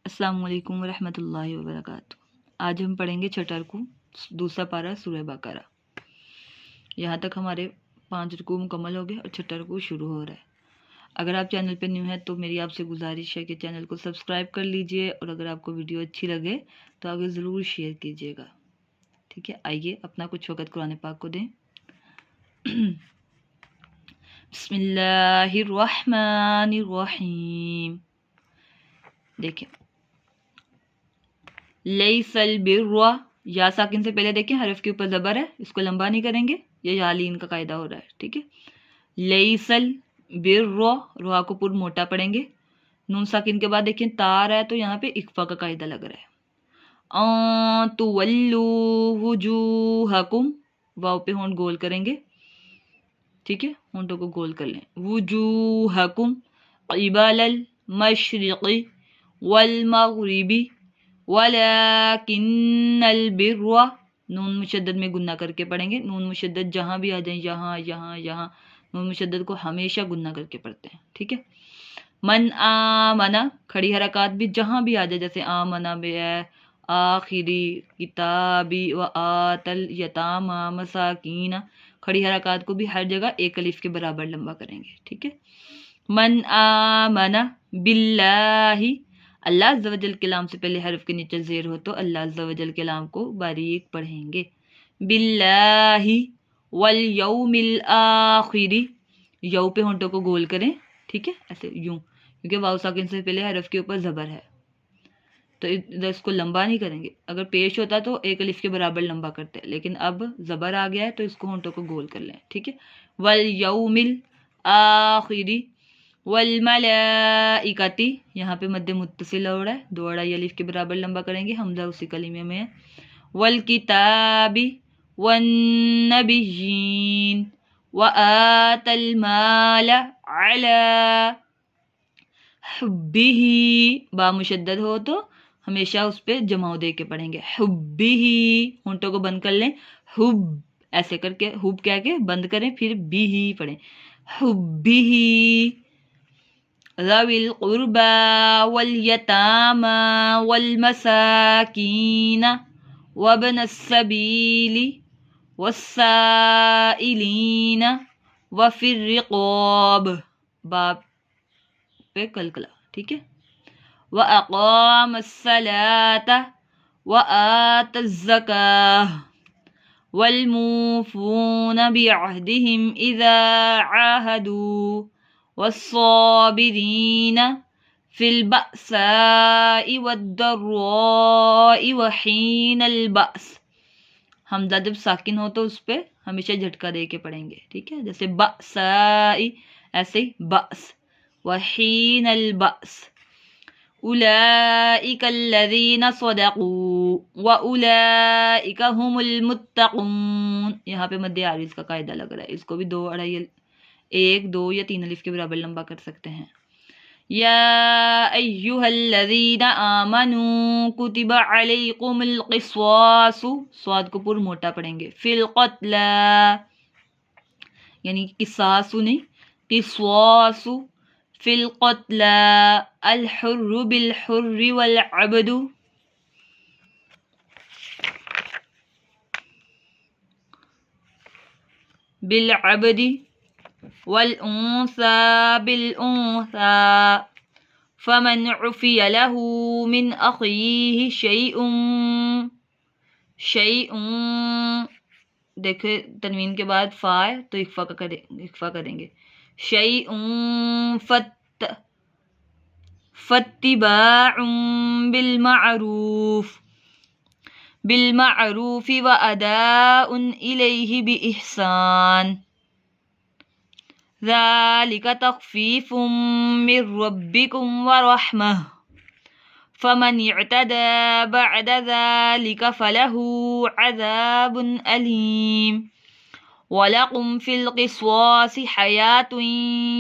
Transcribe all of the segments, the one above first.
अस्सलाम वालेकुम वरहमतुल्लाहि वबरकातुह। आज हम पढ़ेंगे छठा रुकू, दूसरा पारा सूरह बकरा। यहाँ तक हमारे 5 रुकू मुकम्मल हो गए और छठा रुकू शुरू हो रहा है। अगर आप चैनल पे न्यू हैं तो मेरी आपसे गुजारिश है कि चैनल को सब्सक्राइब कर लीजिए और अगर आपको वीडियो अच्छी लगे तो आगे ज़रूर शेयर कीजिएगा। ठीक है, आइए अपना कुछ वक़्त कुरान पाक को दें। बिस्मिल्लाहिर्रहमानिर्रहीम। देखिए, लैसल बिर्रा, या साकिन से पहले देखें हरफ के ऊपर ज़बर है, इसको लंबा नहीं करेंगे, ये यालीन का कायदा हो रहा है। ठीक है, लैसल बिर्रा, रुआ को पूर्ण मोटा पढ़ेंगे। नून साकिन के बाद देखें तार है तो यहाँ पे इक्फा का कायदा लग रहा है। तुवल्लू वुजूहकुम, वाव पे होंठ गोल करेंगे। ठीक है, होंठों को गोल कर लें। वुजूहकुम क़िबलल मशरिक़ी वल मग़रिबी वलाकिन्नल बिर्रा, नून मुशद्दद में गुन्ना करके पढ़ेंगे। नून मुशद्दद जहाँ भी आ जाए, यहाँ यहाँ यहाँ, नून मुशद्दद को हमेशा गुन्ना करके पढ़ते हैं। ठीक है, मन आमना, खड़ी हरकत भी जहाँ भी आ जाए, जैसे आमना में है, आखिरी, किताबी व आतल यतामा मसाकीना, खड़ी हरकत को भी हर जगह एक अलिफ के बराबर लंबा करेंगे। ठीक है, मन आमना बिल्लाही, अल्लाह अज़्ज़ व जल के लाम से पहले हरफ के नीचे ज़ेर हो तो अल्लाह अज़्ज़ व जल के लाम को बारीक पढ़ेंगे। बिल्लाही वल यौमिल आखिरी, यौ पे होंठों को गोल करें। ठीक है, ऐसे यूं, क्योंकि वाव साकिन से पहले हरफ के ऊपर ज़बर है तो इधर इसको लंबा नहीं करेंगे। अगर पेश होता तो एक अलिफ के बराबर लंबा करते, लेकिन अब ज़बर आ गया है तो इसको होंठों को गोल कर लें। ठीक है, वल यौमिल आखिरी वल मलाइकती, यहाँ पे मद्दे मुत्तसिल हो रहा है, दो अड़ाई अलिफ के बराबर लंबा करेंगे, हमजा उसी कलीमे में है। वल किताबी वन नबिय्यीन व आतल माल अला हुब्बिही, बा मुशद्दद हो तो हमेशा उस पर जमाव दे के पढ़ेंगे। हुब्बिही, होंठों को बंद कर लें, हुब ऐसे करके हुब कह के बंद करें, फिर बिही पढ़ें। हुब्बिही ज़विल क़ुरबा वल यतामा वल मसाकीन वब्नस सबीली वस्साइलीन वफ़िर रिक़ाब, बाप पे कलकला। ठीक है, व अक़ामस्सलाता व आतज़्ज़काह वल मूफ़ून बिअहदिहिम इज़ा आहदू वस्साबिरीन फिल बअसाइ वद्दर्राइ व हीनल बअस, हमज़ा जब साकिन हो तो उस पर हमेशा झटका दे के पढ़ेंगे। ठीक है, जैसे बअसाइ ऐसे ही बअस, वहीनल बअस, उलाइका अल्लज़ीना सदक़ू व उलाइका हुमुल मुत्तक़ून, यहाँ पे मद्दे आरिज़ का कायदा लग रहा है, इसको भी दो अढ़ाई एक दो या तीन अलिफ के बराबर लंबा कर सकते हैं। या अय्युहल्लज़ीना आमनू कुतिबा अलैकुमुल क़िस्वासु, स्वाद को पूरा मोटा पढ़ेंगे। फिल क़त्ला, यानी किसासु नहीं, क़िस्वासु। फिल क़त्ला अल हुर्रु बिल हुर्रि वल अब्दु बिल अब्दी वल उन्सा बिल उन्सा फमन उफ़िय लहू मिन अख़ीहि शैउन, देखे तनवीन के बाद फा है तो इक्फा करेंगे। शैउन फत्तिबाउन बिल मअरूफ़ि व अदाउन इलैहि बिइहसान, ज़ालिका तख़फ़ीफ़ुम मिर रब्बिकुम व रहमह फमन इअतदा बअद ज़ालिका फलहू अज़ाबुन अलीम वलकुम फिल क़िस्वासि हयातुन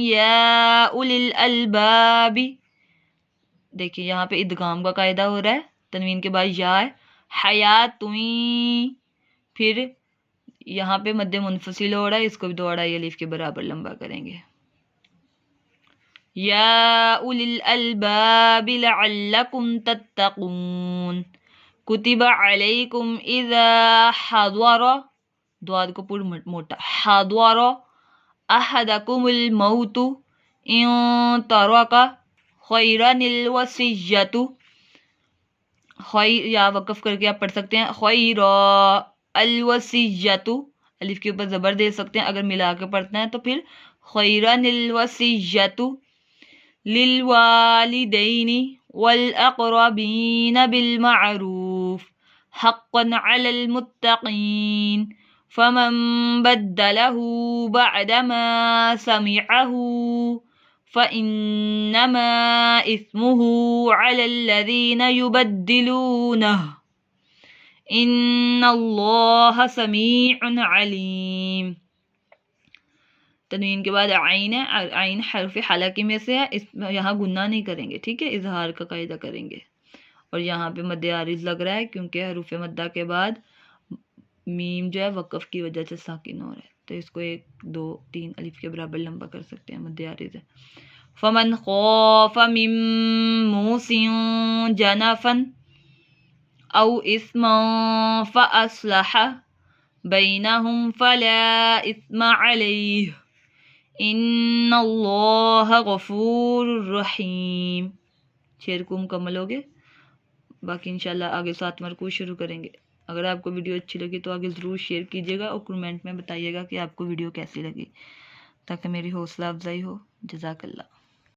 या उलिल अलबाबी। देखिए यहाँ पे इदगाम का कायदा हो रहा है, तनवीन के बाद या है, हयातुन, फिर यहाँ पे मद्दे मुनफसिल हो रहा है, इसको भी दो अढ़ाई अलिफ के बराबर लंबा करेंगे। یا اولی الالباب لعلکم تتقون کتب علیکم اذا حضر، دواد کو پور موٹا، حضر احدکم الموت ان ترک خیرا الوصیۃ، خیر یا وقف کر کے آپ پڑھ سکتے ہیں خیر الوصیۃ، الف کے اوپر زبر دے سکتے ہیں، اگر ملا کے پڑھنا ہے تو پھر خیرا الوصیۃ للوالدین والاقربین بالمعروف حقا علی المتقین فمن بدله بعد ما سمعه فإنما إثمه على الذين يبدلونه ان اللہ سمیع علیم۔ تنوین کے بعد عین ہے، عین حرف حلقی میں سے ہے، اس یہاں گناہ نہیں کریں گے، ٹھیک ہے، اظہار کا قاعدہ کریں گے، اور یہاں پہ مد عارض لگ رہا ہے کیونکہ حروف مدہ کے بعد میم جو ہے وقف کی وجہ سے ساکن ہو رہا ہے، تو اس کو 1 2 3 الف کے برابر لمبا کر سکتے ہیں، مد عارض ہے۔ فمن خاف من موص جنفا او اثما فاصلح بینہم فلا اثم علیہ ان اللہ غفور رحیم۔ شعر کو مکمل ہو گئے، باقی انشاءاللہ آگے 7 مرکوز شروع کریں گے۔ اگر آپ کو ویڈیو اچھی لگی تو آگے ضرور شیئر کیجیے گا اور کمنٹ میں بتائیے گا کہ آپ کو ویڈیو کیسی لگی، تاکہ میری حوصلہ افزائی ہو۔ جزاک اللہ۔